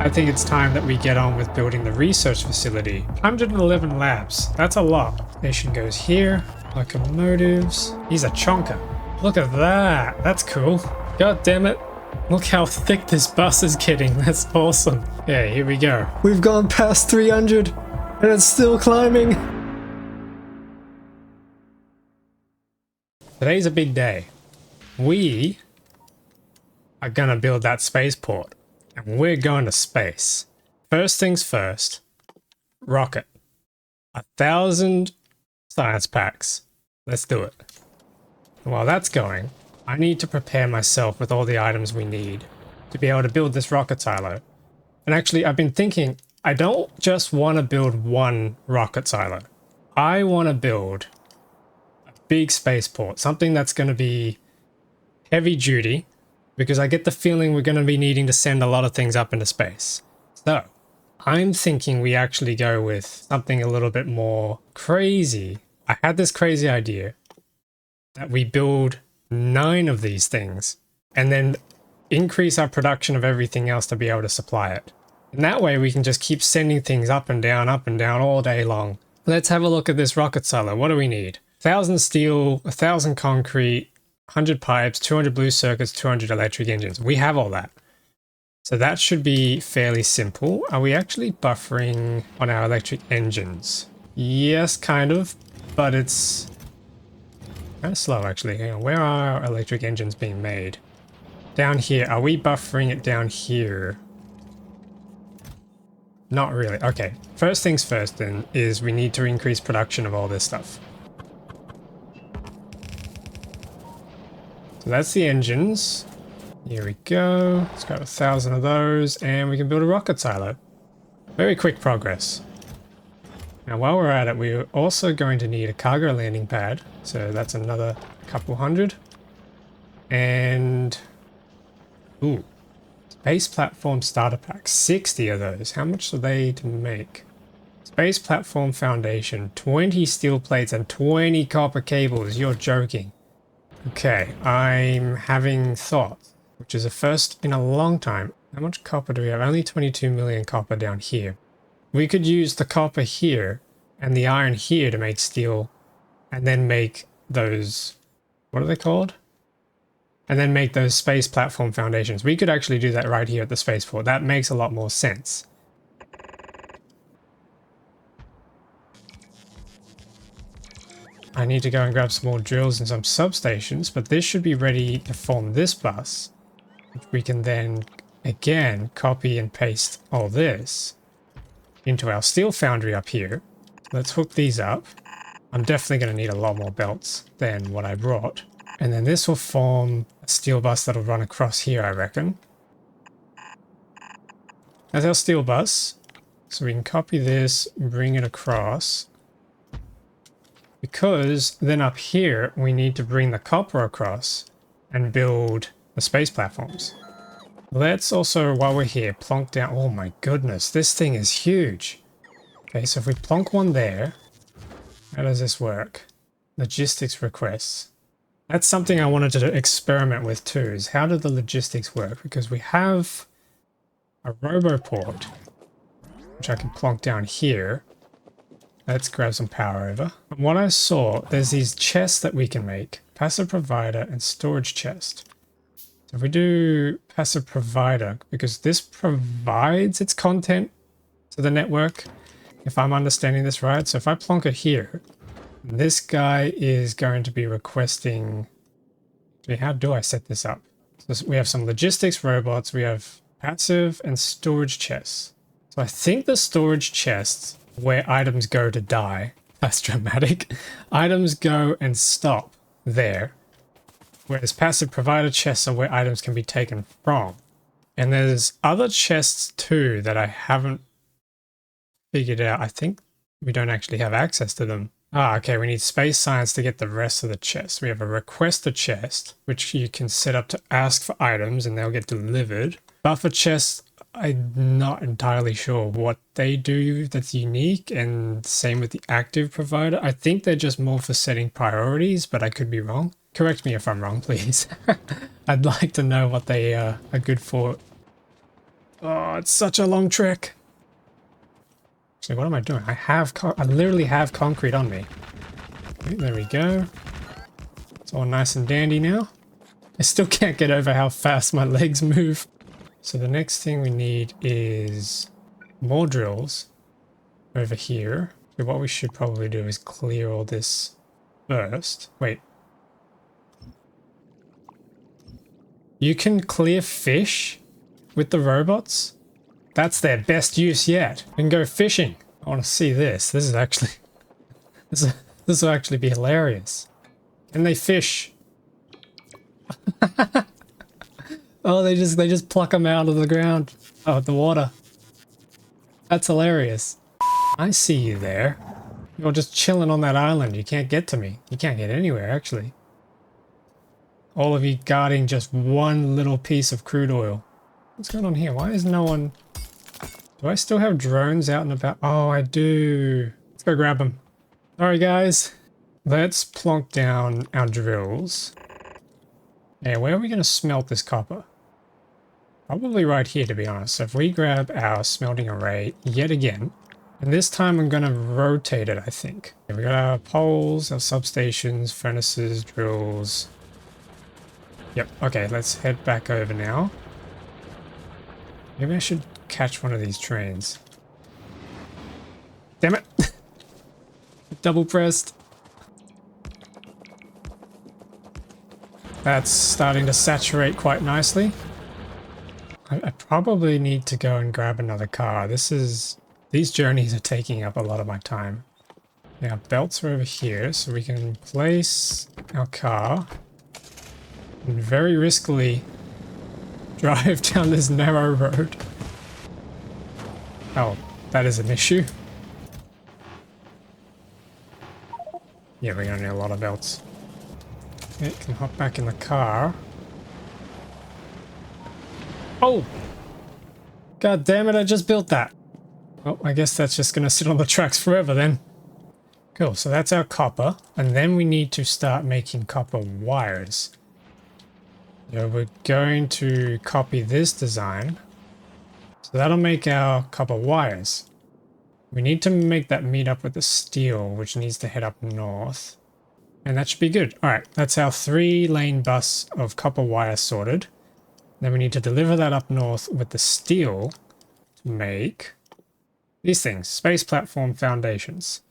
I think it's time that we get on with building the research facility. 111 labs. That's a lot. Station goes here. Locomotives. He's a chonker. Look at that. That's cool. God damn it. Look how thick this bus is getting. That's awesome. Yeah, here we go. We've gone past 300 and it's still climbing. Today's a big day. We are gonna build that spaceport and we're going to space. First things first, rocket. 1,000 science packs. Let's do it. And while that's going, I need to prepare myself with all the items we need to be able to build this rocket silo. And actually, I've been thinking, I don't just want to build one rocket silo. I want to build a big spaceport, something that's going to be heavy duty, because I get the feeling we're going to be needing to send a lot of things up into space. So, I'm thinking we actually go with something a little bit more crazy. I had this crazy idea that we build 9 of these things and then increase our production of everything else to be able to supply it. And that way we can just keep sending things up and down all day long. Let's have a look at this rocket silo. What do we need? 1,000 steel, 1,000 concrete, 100 pipes, 200 blue circuits, 200 electric engines. We have all that. So that should be fairly simple. Are we actually buffering on our electric engines? Yes, kind of, but it's kind of slow actually. Hang on, where are our electric engines being made? Down here. Are we buffering it down here? Not really. Okay, first things first then is we need to increase production of all this stuff. So that's the engines. Here we go. Let's grab 1,000 of those and we can build a rocket silo. Very quick progress. Now while we're at it, we're also going to need a cargo landing pad. So that's another couple hundred. And ooh, space platform starter pack, 60 of those. How much are they to make? Space platform foundation, 20 steel plates and 20 copper cables. You're joking. Okay, I'm having thoughts, which is a first in a long time. How much copper do we have? Only 22 million copper down here. We could use the copper here and the iron here to make steel and then make those, what are they called? And then make those space platform foundations. We could actually do that right here at the spaceport. That makes a lot more sense. I need to go and grab some more drills and some substations, but this should be ready to form this bus, which we can then again copy and paste all this into our steel foundry up here. Let's hook these up. I'm definitely going to need a lot more belts than what I brought. And then this will form a steel bus that'll run across here, I reckon. That's our steel bus. So we can copy this, bring it across. Because then up here, we need to bring the copper across and build the space platforms. Let's also, while we're here, plonk down... Oh my goodness, this thing is huge. Okay, so if we plonk one there, how does this work? Logistics requests. That's something I wanted to experiment with too, is how do the logistics work? Because we have a roboport, which I can plonk down here. Let's grab some power over. From what I saw, there's these chests that we can make. Passive provider and storage chest. So if we do passive provider, because this provides its content to the network, if I'm understanding this right. So if I plonk it here, this guy is going to be requesting... How do I set this up? So we have some logistics robots, we have passive and storage chests. So I think the storage chests where items go to die. That's dramatic. Items go and stop there. Whereas passive provider chests are where items can be taken from. And there's other chests too that I haven't figured out. I think we don't actually have access to them. Ah, okay, we need space science to get the rest of the chests. We have a request a chest, which you can set up to ask for items and they'll get delivered. Buffer chests, I'm not entirely sure what they do that's unique, and same with the active provider. I think they're just more for setting priorities, but I could be wrong. Correct me if I'm wrong, please. I'd like to know what they are good for. Oh, it's such a long trek. Actually, what am I doing? I literally have concrete on me. Okay, there we go. It's all nice and dandy now. I still can't get over how fast my legs move. So the next thing we need is more drills over here. So what we should probably do is clear all this first. Wait. You can clear fish with the robots? That's their best use yet. We can go fishing. I want to see this. This is actually... this will actually be hilarious. Can they fish? Oh, they just pluck them out of the ground. Oh, the water. That's hilarious. I see you there. You're just chilling on that island. You can't get to me. You can't get anywhere, actually. All of you guarding just one little piece of crude oil. What's going on here? Why is no one... Do I still have drones out and about? Oh, I do. Let's go grab them. Sorry, guys. Let's plonk down our drills. Now, where are we going to smelt this copper? Probably right here, to be honest. So if we grab our smelting array yet again, and this time I'm going to rotate it, I think. Okay, we got our poles, our substations, furnaces, drills. Yep, okay, let's head back over now. Maybe I should catch one of these trains. Damn it! Double pressed. That's starting to saturate quite nicely. I probably need to go and grab another car. These journeys are taking up a lot of my time. Now belts are over here, so we can place our car and very riskily drive down this narrow road. Oh, that is an issue. Yeah, we're gonna need a lot of belts. Okay, can hop back in the car. Oh! God damn it, I just built that. Oh, I guess that's just gonna sit on the tracks forever then. Cool, so that's our copper. And then we need to start making copper wires. So we're going to copy this design. So that'll make our copper wires. We need to make that meet up with the steel, which needs to head up north. And that should be good. Alright, that's our 3-lane bus of copper wire sorted. Then we need to deliver that up north with the steel to make these things, space platform foundations,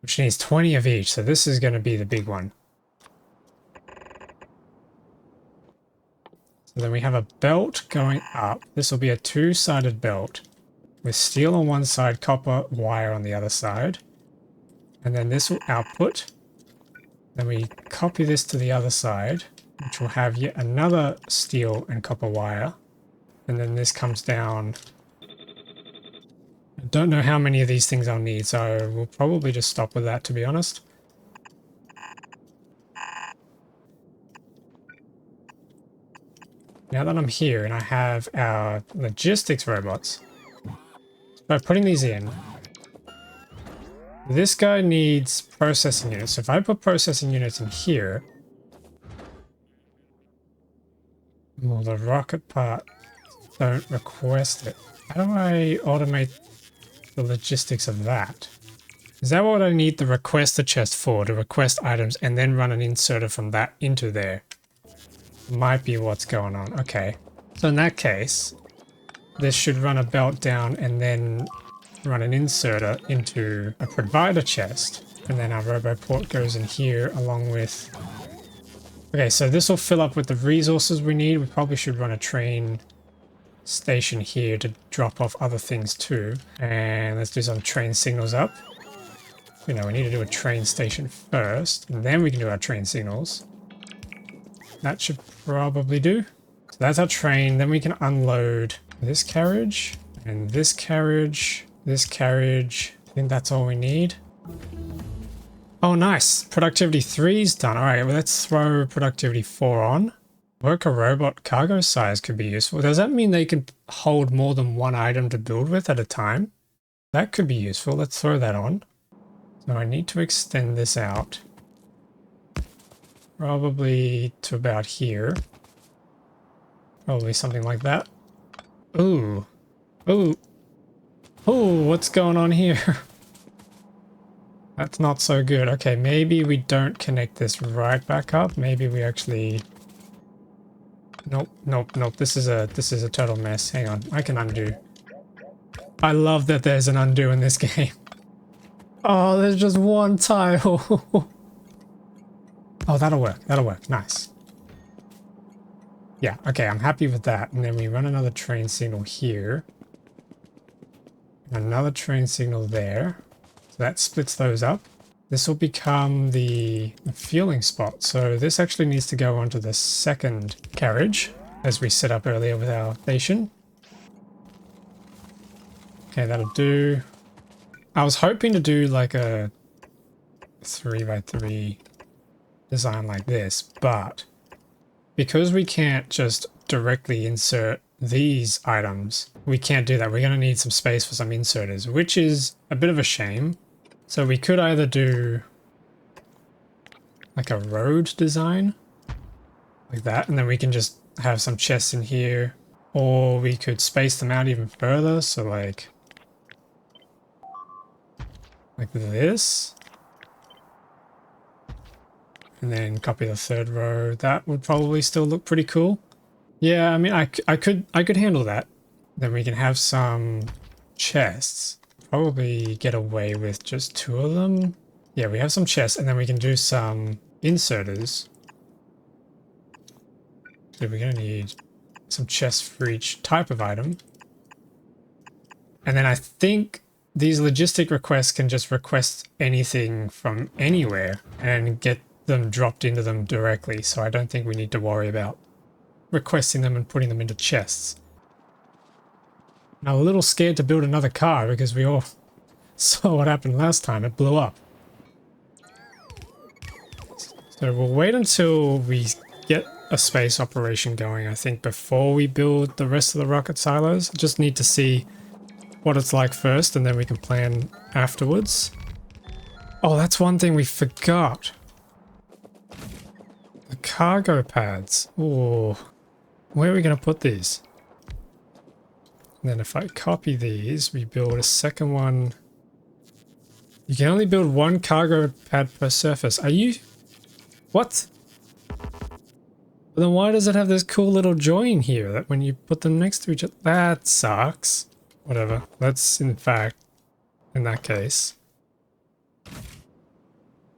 which needs 20 of each. So this is going to be the big one. So then we have a belt going up. This will be a 2-sided belt with steel on one side, copper wire on the other side. And then this will output. Then we copy this to the other side, which will have yet another steel and copper wire. And then this comes down. I don't know how many of these things I'll need, so we'll probably just stop with that, to be honest. Now that I'm here and I have our logistics robots, by putting these in, this guy needs processing units. So if I put processing units in here, well, the rocket part don't request it. How do I automate the logistics of that? Is that what I need the requester chest for, to request items and then run an inserter from that into there? Might be what's going on. Okay. So in that case, this should run a belt down and then run an inserter into a provider chest. And then our roboport goes in here along with... Okay, so this will fill up with the resources we need. We probably should run a train station here to drop off other things too. And let's do some train signals up. You know, we need to do a train station first, and then we can do our train signals. That should probably do. So that's our train. Then we can unload this carriage and this carriage, this carriage. I think that's all we need. Oh, nice. Productivity 3 is done. All right, well, let's throw productivity 4 on. Worker robot cargo size could be useful. Does that mean they can hold more than one item to build with at a time? That could be useful. Let's throw that on. So I need to extend this out. Probably to about here. Probably something like that. Ooh. Ooh. Ooh, what's going on here? That's not so good. Okay, maybe we don't connect this right back up. Maybe we actually... Nope, nope, nope. This is a total mess. Hang on, I can undo. I love that there's an undo in this game. Oh, there's just one tile. Oh, that'll work. That'll work. Nice. Yeah, okay, I'm happy with that. And then we run another train signal here. Another train signal there. So that splits those up. This will become the fueling spot. So this actually needs to go onto the second carriage, as we set up earlier with our station. Okay, that'll do. I was hoping to do like a 3x3 design like this, but because we can't just directly insert these items, we can't do that. We're going to need some space for some inserters, which is a bit of a shame. So we could either do like a road design like that, and then we can just have some chests in here, or we could space them out even further. So like this, and then copy the third row. That would probably still look pretty cool. Yeah, I mean, I could handle that. Then we can have some chests. Probably get away with just 2 of them. Yeah, we have some chests, and then we can do some inserters. So we're gonna need some chests for each type of item. And then I think these logistic requests can just request anything from anywhere and get them dropped into them directly. So I don't think we need to worry about requesting them and putting them into chests. Now, I'm a little scared to build another car because we all saw what happened last time. It blew up. So we'll wait until we get a space operation going, I think, before we build the rest of the rocket silos. I just need to see what it's like first, and then we can plan afterwards. Oh, that's one thing we forgot. The cargo pads. Oh, where are we going to put these? And then if I copy these, we build a second one. You can only build 1 cargo pad per surface. Are you... What? But then why does it have this cool little join here that when you put them next to each other? That sucks. Whatever. Let's, in fact, in that case,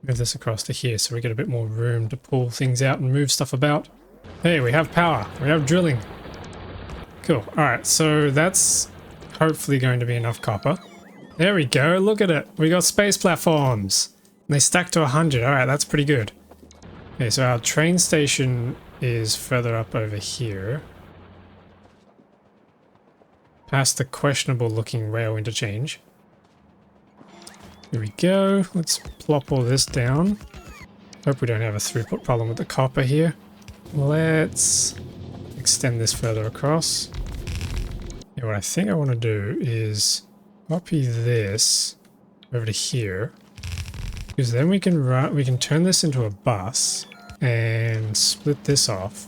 move this across to here so we get a bit more room to pull things out and move stuff about. Hey, we have power. We have drilling. Cool. Alright, so that's hopefully going to be enough copper. There we go. Look at it. We got space platforms. And they stack to 100. Alright, that's pretty good. Okay, so our train station is further up over here. Past the questionable looking rail interchange. Here we go. Let's plop all this down. Hope we don't have a throughput problem with the copper here. Let's extend this further across. Yeah, what I think I want to do is copy this over to here, because then we can turn this into a bus and split this off.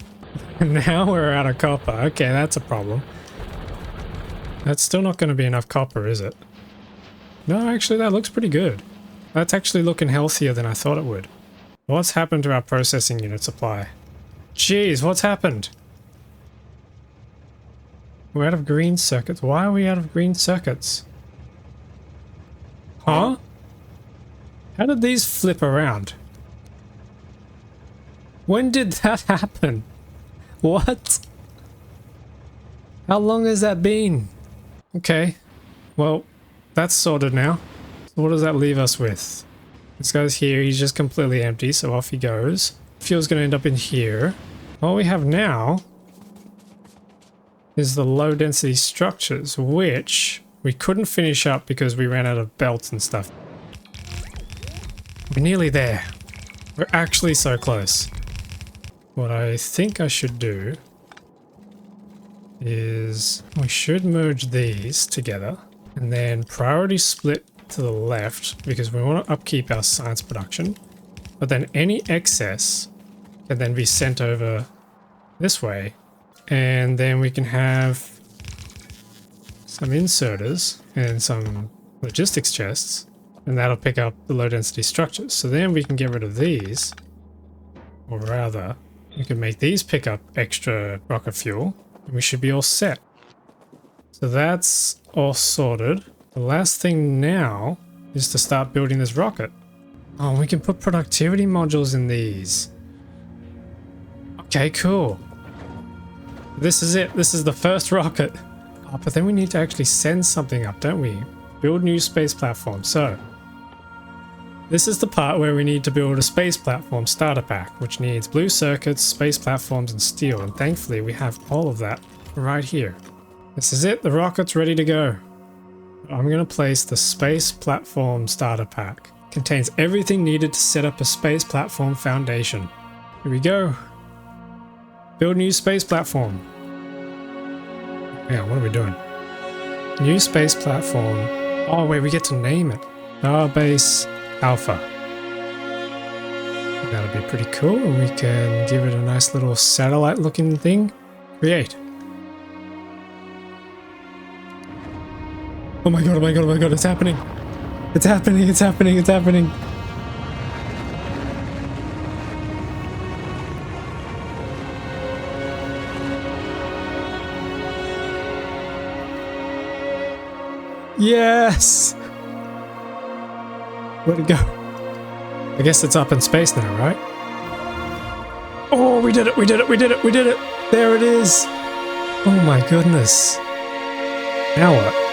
And now we're out of copper. Okay, that's a problem. That's still not going to be enough copper, is it? No, actually that looks pretty good. That's actually looking healthier than I thought it would. What's happened to our processing unit supply? Jeez, what's happened? We're out of green circuits. Why are we out of green circuits? Huh? How did these flip around? When did that happen? What? How long has that been? Okay. Well, that's sorted now. So what does that leave us with? This guy's here. He's just completely empty, so off he goes. Fuel's going to end up in here. All we have now is the low density structures, which we couldn't finish up because we ran out of belts and stuff. We're nearly there. We're actually so close. What I think I should do is we should merge these together and then priority split to the left because we want to upkeep our science production, but then any excess can then be sent over this way, and then we can have some inserters and some logistics chests, and that'll pick up the low density structures. So then we can get rid of these, or rather, we can make these pick up extra rocket fuel, and we should be all set. So that's all sorted. The last thing now is to start building this rocket. Oh, we can put productivity modules in these. Okay, cool. This is it. This is the first rocket. Oh, but then we need to actually send something up, don't we? Build new space platform. So, this is the part where we need to build a space platform starter pack, which needs blue circuits, space platforms, and steel. And thankfully, we have all of that right here. This is it. The rocket's ready to go. I'm going to place the space platform starter pack. Contains everything needed to set up a space platform foundation. Here we go. Build new space platform. Hang on, what are we doing? New space platform. Oh wait, we get to name it. Starbase Alpha. That'll be pretty cool, and we can give it a nice little satellite looking thing. Create. Oh my god, oh my god, oh my god, it's happening. It's happening, it's happening, it's happening. Yes! Where'd it go? I guess it's up in space now, right? Oh, we did it, we did it, we did it, we did it! There it is! Oh my goodness. Now what?